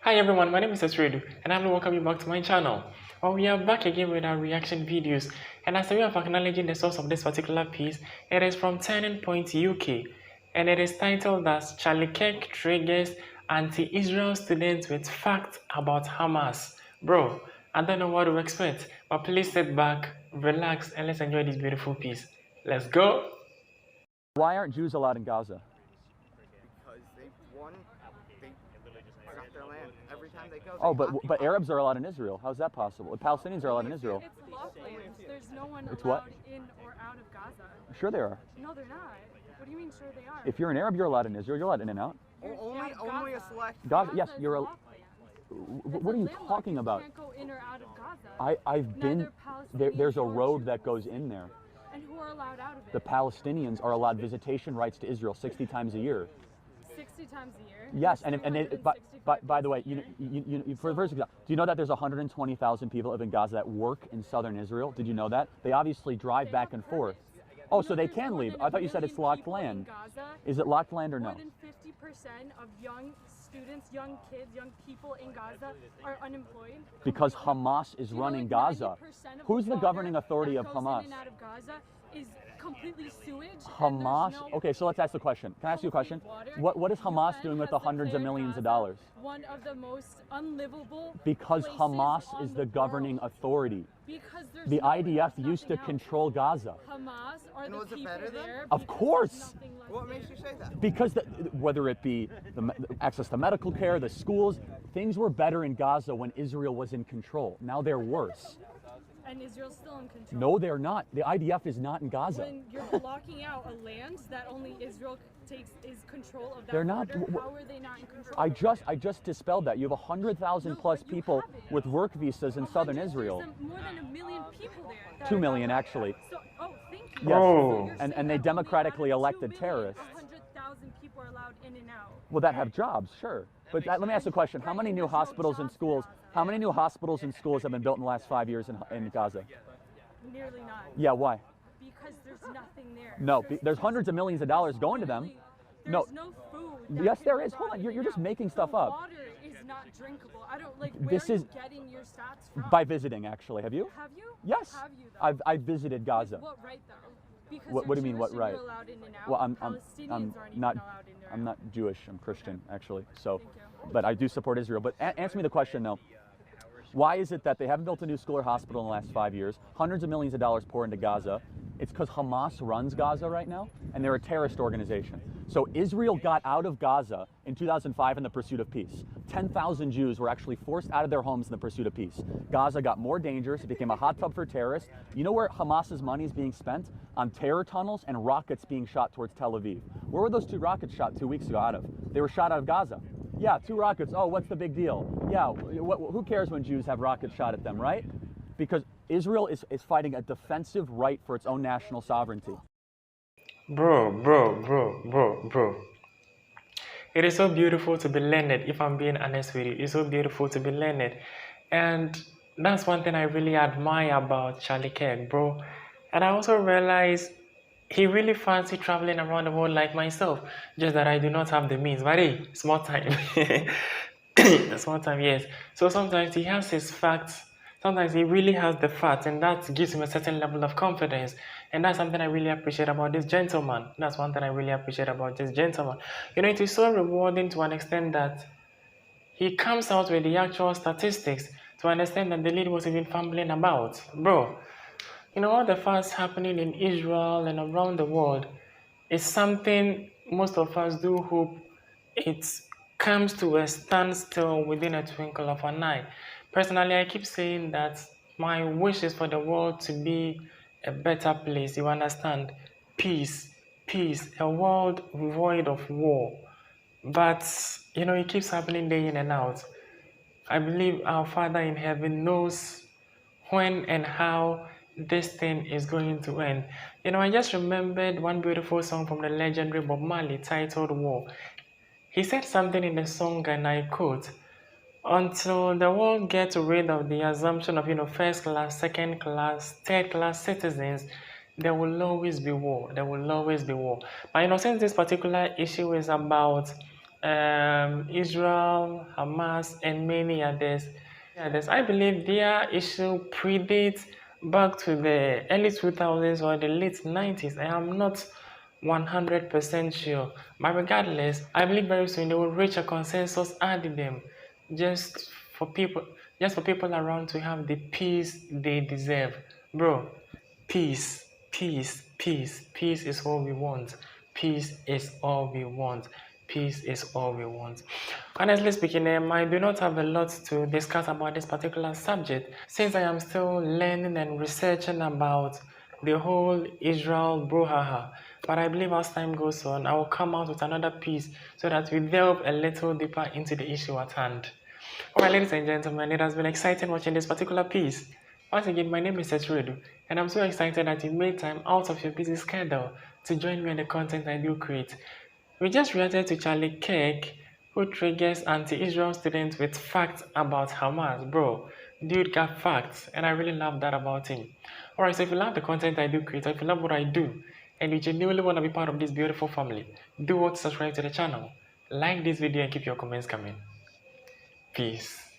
Hi everyone, my name is Esredu and I want to welcome you back to my channel. Well, we are back again with our reaction videos, and as a way of acknowledging the source of this particular piece, it is from Turning Point UK and it is titled as Charlie Kirk triggers anti-Israel students with facts about Hamas. Bro, I don't know what to expect, but please sit back, relax, and let's enjoy this beautiful piece. Let's go! Why aren't Jews allowed in Gaza? Because they got their land every time they go. Oh, but Arabs are allowed in Israel. How's that possible? Palestinians are allowed in Israel. It's lawful. There's no one It's allowed what? in or out of Gaza. Sure they are. No, they're not. What do you mean sure they are? If you're an Arab, you're allowed in Israel. You're allowed in and out. Only a select. Gaza, yes, Gaza is you're. lawful. What are you talking about? You can't go in or out of Gaza. I've been. There's a road that goes in there. And who are allowed out of it? The Palestinians are allowed visitation rights to Israel 60 times a year. 60 times a year? Yes, by the way, for the first example, do you know that there's 120,000 people live in Gaza that work in southern Israel? Did you know that? They obviously drive back and forth. Oh, so they can leave. I thought you said it's locked land. Is it locked land or no? More than 50% of young students, young kids, young people in Gaza are unemployed. Because Hamas is running Gaza. Who's the governing authority of Hamas? Is completely sewage. Hamas? Okay, so let's ask the question. Can I ask you a question? What is Hamas doing with the hundreds of millions of dollars? One of the most unlivable. Because Hamas is the governing authority. Because there's the IDF used to control Gaza. Hamas are the people there. Of course. What makes you say that? Because whether it be the access to medical care, the schools, things were better in Gaza when Israel was in control. Now they're worse. And Israel's still in control. No, they're not. The IDF is not in Gaza. When you're blocking out a land that only Israel is control of that they're not. border, how are they not in control? I just dispelled that. You have 100,000 plus people with work visas in southern Israel. There's more than 1 million people there. 2 million actually. So, thank you. Yes. Oh. And they democratically elected terrorists. 100,000 people are allowed in and out. Well, that have jobs, sure. But let me ask you a question. How many new hospitals and schools? How many new hospitals and schools have been built in the last 5 years in Gaza? Nearly none. Yeah, why? Because there's nothing there. No, there's hundreds of millions of dollars going to them. There's no food. Yes, there is. Hold on, you're just making stuff up. Water is not drinkable. I don't like. This where is are you getting your stats from? by visiting, actually. Have you? Have you? Yes. Have you though? I've visited Gaza. What right though? Because What do you mean, what right? You're allowed in and out. Well, Palestinians I'm aren't not. even allowed in or I'm out. not Jewish. I'm Christian, actually. So, Thank you. but I do support Israel. But answer me the question though. Why is it that they haven't built a new school or hospital in the last 5 years? Hundreds of millions of dollars pour into Gaza. It's because Hamas runs Gaza right now, and they're a terrorist organization. So Israel got out of Gaza in 2005 in the pursuit of peace. 10,000 Jews were actually forced out of their homes in the pursuit of peace. Gaza got more dangerous. It became a hot tub for terrorists. You know where Hamas's money is being spent? On terror tunnels and rockets being shot towards Tel Aviv. Where were those 2 rockets shot 2 weeks ago out of? They were shot out of Gaza. Yeah, 2 rockets. Oh, what's the big deal? Yeah, who cares when Jews have rockets shot at them, right? Because Israel is fighting a defensive right for its own national sovereignty. Bro. It is so beautiful to be learned, if I'm being honest with you. It's so beautiful to be learned. And that's one thing I really admire about Charlie Kirk, bro. And I also realize he really fancy traveling around the world like myself. Just that I do not have the means. But hey, small time. Small time, yes. So sometimes he has his facts. Sometimes he really has the facts, and that gives him a certain level of confidence. And that's something I really appreciate about this gentleman. That's one thing I really appreciate about this gentleman. You know, it is so rewarding to an extent that he comes out with the actual statistics to understand that the lady was even fumbling about. Bro, you know, all the facts happening in Israel and around the world is something most of us do hope it comes to a standstill within a twinkle of an eye. Personally, I keep saying that my wish is for the world to be a better place. You understand? Peace, a world void of war. But, you know, it keeps happening day in and out. I believe our Father in heaven knows when and how this thing is going to end. You know, I just remembered one beautiful song from the legendary Bob Marley titled War. He said something in the song, and I quote, "Until the world gets rid of the assumption of, first class, second class, third class citizens, there will always be war. There will always be war." But since this particular issue is about Israel, Hamas, and many others. I believe their issue predates back to the early 2000s or the late 90s. I am not 100% sure. But regardless, I believe very soon they will reach a consensus adding them just for people just for people around to have the peace they deserve. Bro, peace, peace, peace, peace is all we want. Peace is all we want. Peace is all we want. Honestly speaking, I do not have a lot to discuss about this particular subject since I am still learning and researching about the whole Israel brouhaha. But I believe as time goes on, I will come out with another piece so that we delve a little deeper into the issue at hand. Alright, ladies and gentlemen, it has been exciting watching this particular piece. Once again, my name is Setredu, and I'm so excited that you made time out of your busy schedule to join me in the content I do create. We just reacted to Charlie Kirk, who triggers anti-Israel students with facts about Hamas. Bro, dude got facts, and I really love that about him. Alright, so if you love the content I do create, or if you love what I do, and you genuinely want to be part of this beautiful family, do what to subscribe to the channel, like this video, and keep your comments coming. Peace.